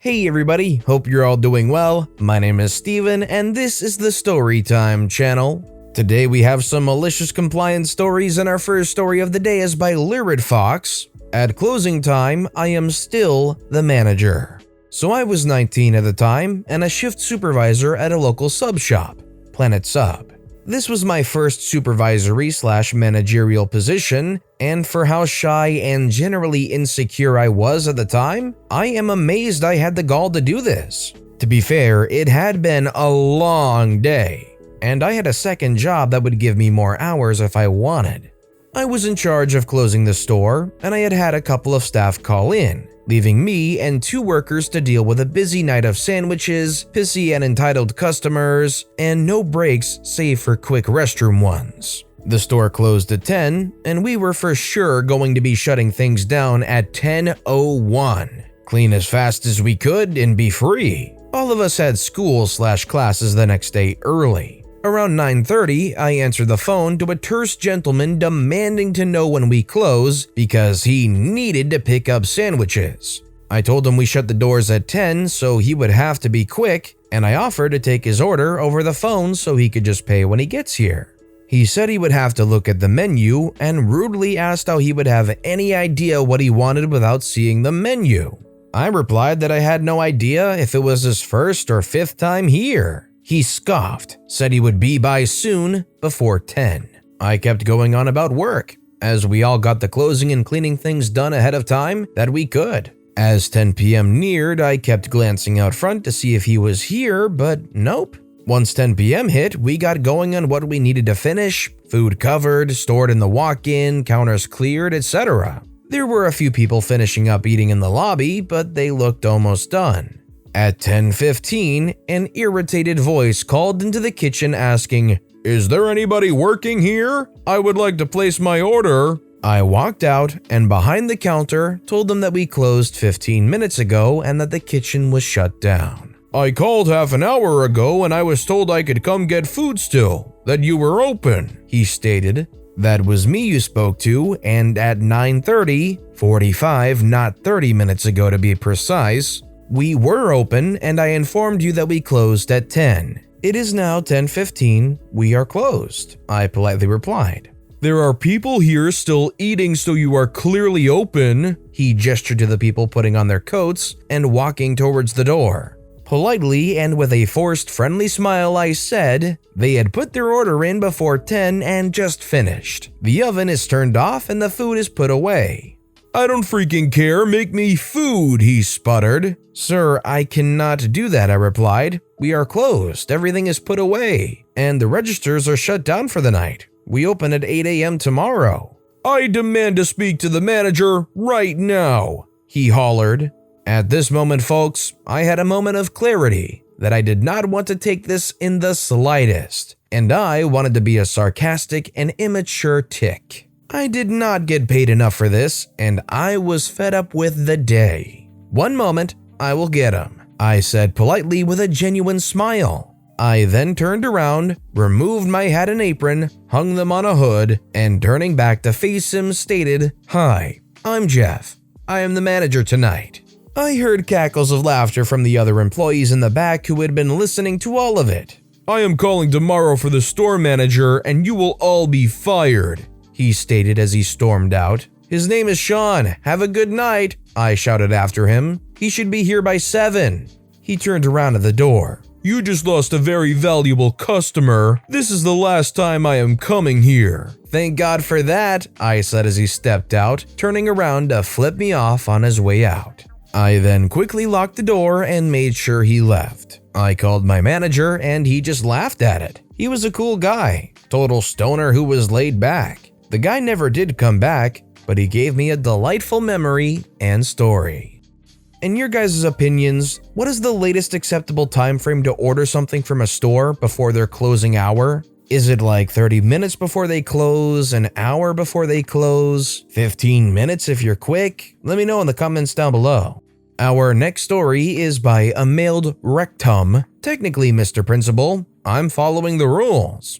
Hey everybody, hope you're all doing well. My name is Steven and this is the Storytime channel. Today we have some malicious compliance stories and our first story of the day is by Lurid Fox. At closing time, I am still the manager. So I was 19 at the time and a shift supervisor at a local sub shop, Planet Sub. This was my first supervisory/managerial position, and for how shy and generally insecure I was at the time, I am amazed I had the gall to do this. To be fair, it had been a long day, and I had a second job that would give me more hours if I wanted. I was in charge of closing the store, and I had had a couple of staff call in, leaving me and 2 workers to deal with a busy night of sandwiches, pissy and entitled customers, and no breaks save for quick restroom ones. The store closed at 10, and we were for sure going to be shutting things down at 10:01. Clean as fast as we could and be free. All of us had school/classes the next day early. Around 9:30, I answered the phone to a terse gentleman demanding to know when we close because he needed to pick up sandwiches. I told him we shut the doors at 10 so he would have to be quick, and I offered to take his order over the phone so he could just pay when he gets here. He said he would have to look at the menu and rudely asked how he would have any idea what he wanted without seeing the menu. I replied that I had no idea if it was his first or 5th time here. He scoffed, said he would be by soon, before 10. I kept going on about work, as we all got the closing and cleaning things done ahead of time that we could. As 10 p.m. neared, I kept glancing out front to see if he was here, but nope. Once 10 p.m. hit, we got going on what we needed to finish, food covered, stored in the walk-in, counters cleared, etc. There were a few people finishing up eating in the lobby, but they looked almost done. At 10:15, an irritated voice called into the kitchen asking, "Is there anybody working here? I would like to place my order." I walked out and behind the counter told them that we closed 15 minutes ago and that the kitchen was shut down. "I called half an hour ago and I was told I could come get food still, that you were open," he stated. That was me you spoke to, and at 9:30, 45, not 30 minutes ago to be precise, we were open and I informed you that we closed at 10. It is now 10:15, we are closed, I politely replied. "There are people here still eating so you are clearly open," he gestured to the people putting on their coats and walking towards the door. Politely and with a forced friendly smile I said they had put their order in before 10 and just finished. The oven is turned off and the food is put away. "I don't freaking care, make me food," he sputtered. "Sir, I cannot do that," I replied. "We are closed, everything is put away, and the registers are shut down for the night. We open at 8 a.m. tomorrow." "I demand to speak to the manager right now," he hollered. At this moment, folks, I had a moment of clarity that I did not want to take this in the slightest, and I wanted to be a sarcastic and immature tick. I did not get paid enough for this, and I was fed up with the day. "One moment, I will get him," I said politely with a genuine smile. I then turned around, removed my hat and apron, hung them on a hood, and turning back to face him stated, "Hi, I'm Jeff. I am the manager tonight." I heard cackles of laughter from the other employees in the back who had been listening to all of it. "I am calling tomorrow for the store manager and you will all be fired," he stated as he stormed out. "His name is Sean. Have a good night," I shouted after him. "He should be here by 7. He turned around at the door. "You just lost a very valuable customer. This is the last time I am coming here." "Thank God for that," I said as he stepped out, turning around to flip me off on his way out. I then quickly locked the door and made sure he left. I called my manager and he just laughed at it. He was a cool guy, total stoner who was laid back. The guy never did come back, but he gave me a delightful memory and story. In your guys' opinions, what is the latest acceptable time frame to order something from a store before their closing hour? Is it like 30 minutes before they close, an hour before they close, 15 minutes if you're quick? Let me know in the comments down below. Our next story is by a mailed rectum. Technically, Mr. Principal, I'm following the rules.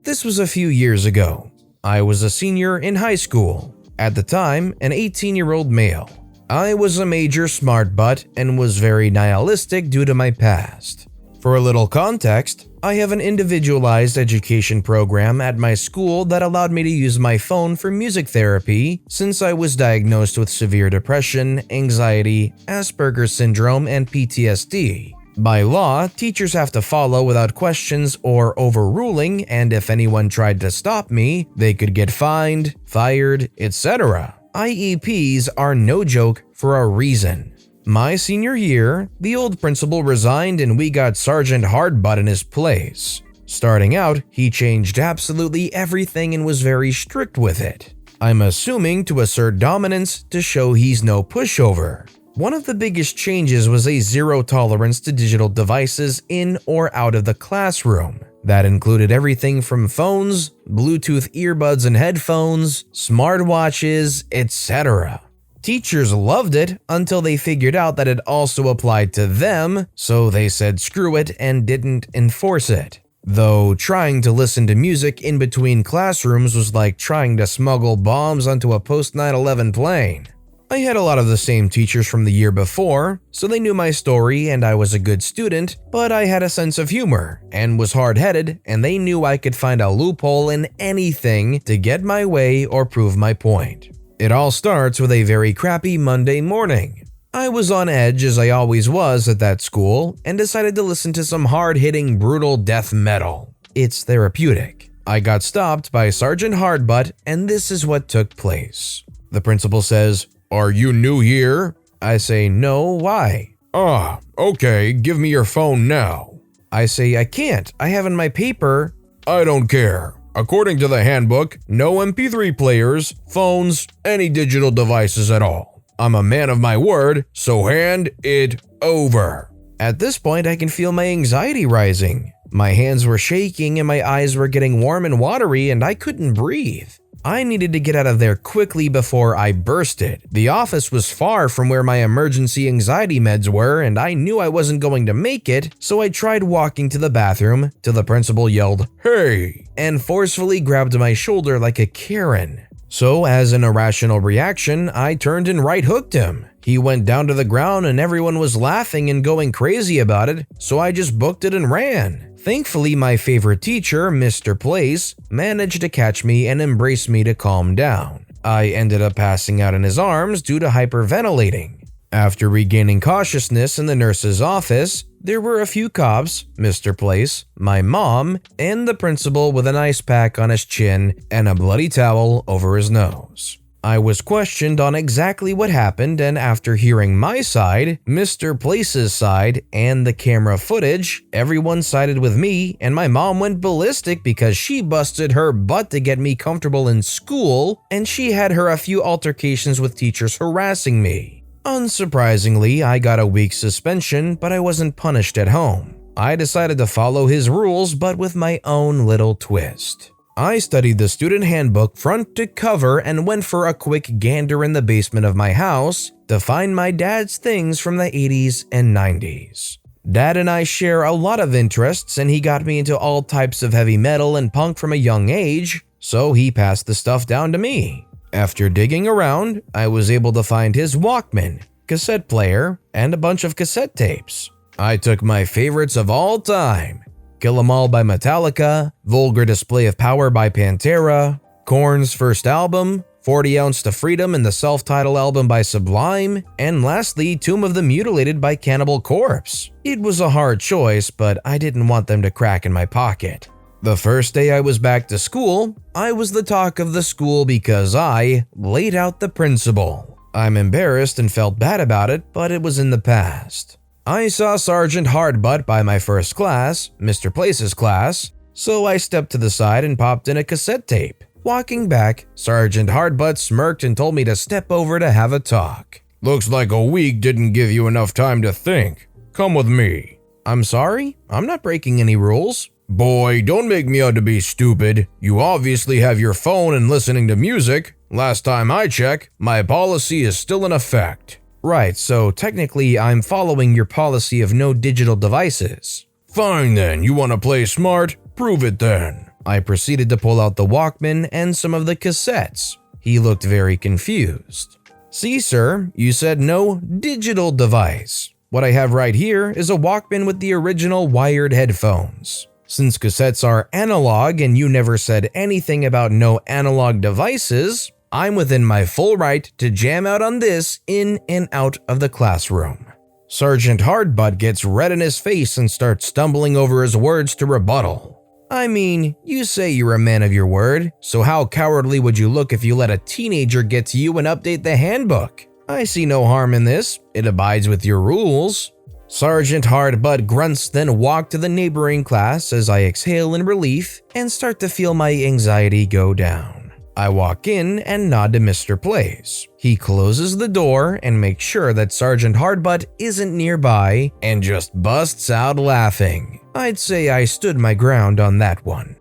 This was a few years ago. I was a senior in high school. At the time, an 18-year-old male. I was a major smart butt and was very nihilistic due to my past. For a little context, I have an individualized education program at my school that allowed me to use my phone for music therapy since I was diagnosed with severe depression, anxiety, Asperger's syndrome, and PTSD. By law, teachers have to follow without questions or overruling, and if anyone tried to stop me, they could get fined, fired, etc. IEPs are no joke for a reason. My senior year, the old principal resigned and we got Sergeant Hardbutt in his place. Starting out, he changed absolutely everything and was very strict with it. I'm assuming to assert dominance to show he's no pushover. One of the biggest changes was a zero tolerance to digital devices in or out of the classroom. That included everything from phones, Bluetooth earbuds and headphones, smartwatches, etc. Teachers loved it until they figured out that it also applied to them, so they said screw it and didn't enforce it. Though trying to listen to music in between classrooms was like trying to smuggle bombs onto a post-9/11 plane. I had a lot of the same teachers from the year before, so they knew my story and I was a good student, but I had a sense of humor and was hard-headed, and they knew I could find a loophole in anything to get my way or prove my point. It all starts with a very crappy Monday morning. I was on edge as I always was at that school and decided to listen to some hard-hitting brutal death metal. It's therapeutic. I got stopped by Sergeant Hardbutt and this is what took place. The principal says, "Are you new here?" I say, "No, why?" "Okay, give me your phone now." I say, "I can't, I have in my paper." "I don't care. According to the handbook, no MP3 players, phones, any digital devices at all. I'm a man of my word, so hand it over." At this point, I can feel my anxiety rising. My hands were shaking and my eyes were getting warm and watery and I couldn't breathe. I needed to get out of there quickly before I bursted. The office was far from where my emergency anxiety meds were and I knew I wasn't going to make it, so I tried walking to the bathroom till the principal yelled, "Hey!" and forcefully grabbed my shoulder like a Karen. So as an irrational reaction, I turned and right hooked him. He went down to the ground and everyone was laughing and going crazy about it, so I just booked it and ran. Thankfully, my favorite teacher, Mr. Place, managed to catch me and embrace me to calm down. I ended up passing out in his arms due to hyperventilating. After regaining consciousness in the nurse's office, there were a few cops, Mr. Place, my mom, and the principal with an ice pack on his chin and a bloody towel over his nose. I was questioned on exactly what happened, and after hearing my side, Mr. Place's side, and the camera footage, everyone sided with me, and my mom went ballistic because she busted her butt to get me comfortable in school, and she had her a few altercations with teachers harassing me. Unsurprisingly, I got a week's suspension, but I wasn't punished at home. I decided to follow his rules, but with my own little twist. I studied the student handbook front to cover and went for a quick gander in the basement of my house to find my dad's things from the 80s and 90s. Dad and I share a lot of interests and he got me into all types of heavy metal and punk from a young age, so he passed the stuff down to me. After digging around, I was able to find his Walkman, cassette player, and a bunch of cassette tapes. I took my favorites of all time: Kill 'Em All by Metallica, Vulgar Display of Power by Pantera, Korn's first album, 40 Ounce to Freedom and the self-titled album by Sublime, and lastly, Tomb of the Mutilated by Cannibal Corpse. It was a hard choice, but I didn't want them to crack in my pocket. The first day I was back to school, I was the talk of the school because I laid out the principal. I'm embarrassed and felt bad about it, but it was in the past. I saw Sergeant Hardbutt by my first class, Mr. Place's class, so I stepped to the side and popped in a cassette tape. Walking back, Sergeant Hardbutt smirked and told me to step over to have a talk. "Looks like a week didn't give you enough time to think. Come with me." "I'm sorry, I'm not breaking any rules." "Boy, don't make me out to be stupid. You obviously have your phone and listening to music. Last time I checked, my policy is still in effect." "Right, so technically I'm following your policy of no digital devices." "Fine then, you want to play smart? Prove it then." I proceeded to pull out the Walkman and some of the cassettes. He looked very confused. See, sir, you said no digital device. What I have right here is a Walkman with the original wired headphones. Since cassettes are analog and you never said anything about no analog devices, I'm within my full right to jam out on this in and out of the classroom. Sergeant Hardbutt gets red in his face and starts stumbling over his words to rebuttal. I mean, you say you're a man of your word, so how cowardly would you look if you let a teenager get to you and update the handbook? I see no harm in this. It abides with your rules. Sergeant Hardbutt grunts, then walk to the neighboring class as I exhale in relief and start to feel my anxiety go down. I walk in and nod to Mr. Place. He closes the door and makes sure that Sergeant Hardbutt isn't nearby and just busts out laughing. I'd say I stood my ground on that one.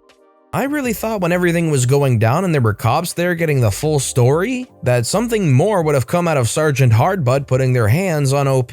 I really thought when everything was going down and there were cops there getting the full story, that something more would have come out of Sergeant Hardbutt putting their hands on OP.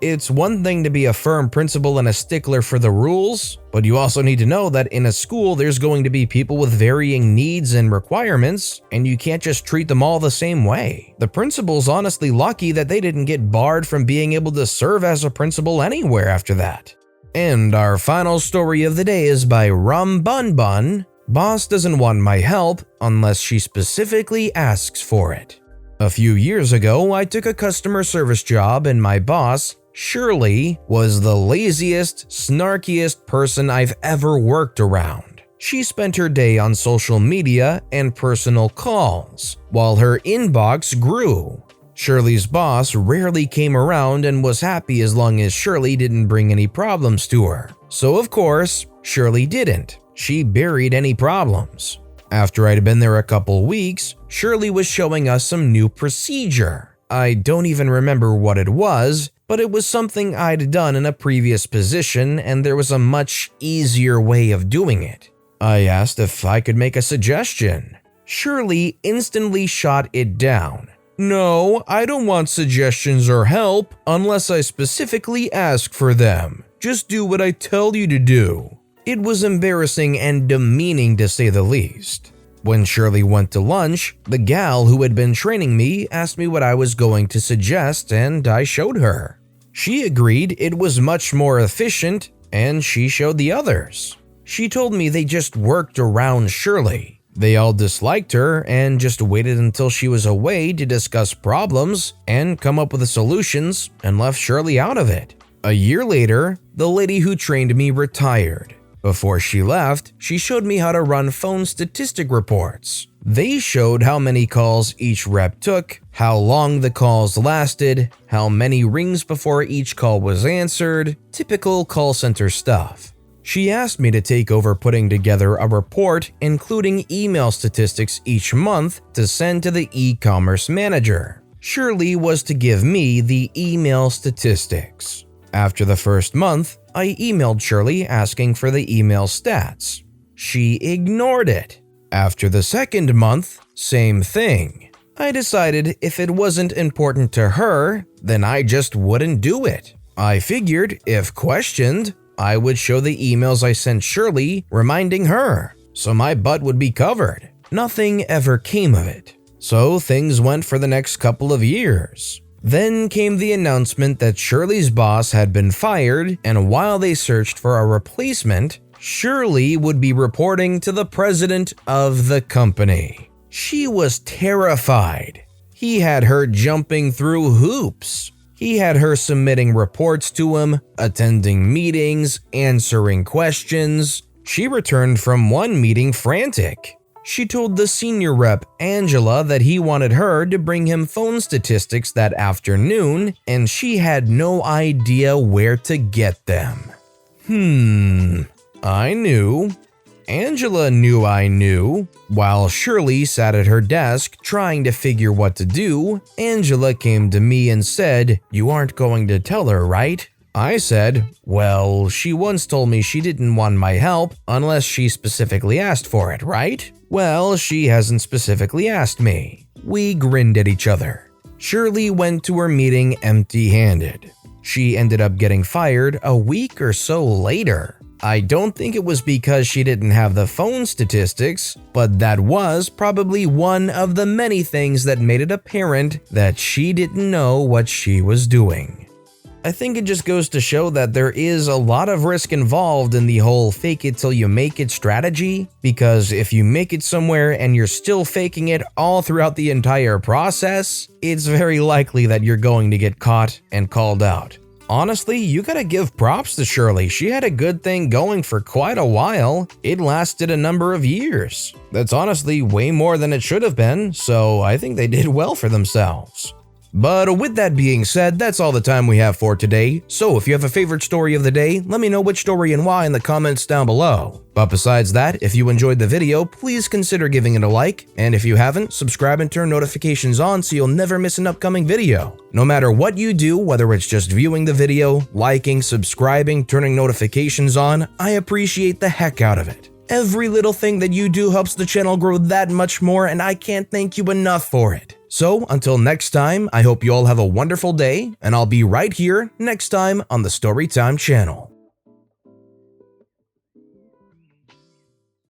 It's one thing to be a firm principal and a stickler for the rules, but you also need to know that in a school there's going to be people with varying needs and requirements, and you can't just treat them all the same way. The principal's honestly lucky that they didn't get barred from being able to serve as a principal anywhere after that. And our final story of the day is by Rum Bun Bun. Boss doesn't want my help unless she specifically asks for it. A few years ago, I took a customer service job and my boss, Shirley, was the laziest, snarkiest person I've ever worked around. She spent her day on social media and personal calls, while her inbox grew. Shirley's boss rarely came around and was happy as long as Shirley didn't bring any problems to her. So of course, Shirley didn't. She buried any problems. After I'd been there a couple weeks, Shirley was showing us some new procedure. I don't even remember what it was, but it was something I'd done in a previous position and there was a much easier way of doing it. I asked if I could make a suggestion. Shirley instantly shot it down. No, I don't want suggestions or help unless I specifically ask for them. Just do what I tell you to do. It was embarrassing and demeaning to say the least. When Shirley went to lunch, the gal who had been training me asked me what I was going to suggest and I showed her. She agreed it was much more efficient and she showed the others. She told me they just worked around Shirley. They all disliked her and just waited until she was away to discuss problems and come up with the solutions and left Shirley out of it. A year later, the lady who trained me retired. Before she left, she showed me how to run phone statistic reports. They showed how many calls each rep took, how long the calls lasted, how many rings before each call was answered, typical call center stuff. She asked me to take over putting together a report including email statistics each month to send to the e-commerce manager. Shirley was to give me the email statistics. After the first month, I emailed Shirley asking for the email stats. She ignored it. After the second month, same thing. I decided if it wasn't important to her, then I just wouldn't do it. I figured if questioned, I would show the emails I sent Shirley reminding her, so my butt would be covered. Nothing ever came of it. So things went for the next couple of years. Then came the announcement that Shirley's boss had been fired, and while they searched for a replacement, Shirley would be reporting to the president of the company. She was terrified. He had her jumping through hoops. He had her submitting reports to him, attending meetings, answering questions. She returned from one meeting frantic. She told the senior rep, Angela, that he wanted her to bring him phone statistics that afternoon, and she had no idea where to get them. I knew. Angela knew I knew. While Shirley sat at her desk trying to figure what to do, Angela came to me and said, "You aren't going to tell her, right?" I said, "Well, she once told me she didn't want my help unless she specifically asked for it, right? Well, she hasn't specifically asked me." We grinned at each other. Shirley went to her meeting empty-handed. She ended up getting fired a week or so later. I don't think it was because she didn't have the phone statistics, but that was probably one of the many things that made it apparent that she didn't know what she was doing. I think it just goes to show that there is a lot of risk involved in the whole fake it till you make it strategy, because if you make it somewhere and you're still faking it all throughout the entire process, it's very likely that you're going to get caught and called out. Honestly, you gotta give props to Shirley. She had a good thing going for quite a while. It lasted a number of years. That's honestly way more than it should have been, so I think they did well for themselves. But with that being said, that's all the time we have for today. So if you have a favorite story of the day, let me know which story and why in the comments down below. But besides that, if you enjoyed the video, please consider giving it a like, and if you haven't, subscribe and turn notifications on so you'll never miss an upcoming video. No matter what you do, whether it's just viewing the video, liking, subscribing, turning notifications on, I appreciate the heck out of it. Every little thing that you do helps the channel grow that much more, and I can't thank you enough for it. So, until next time, I hope you all have a wonderful day, and I'll be right here next time on the Storytime channel.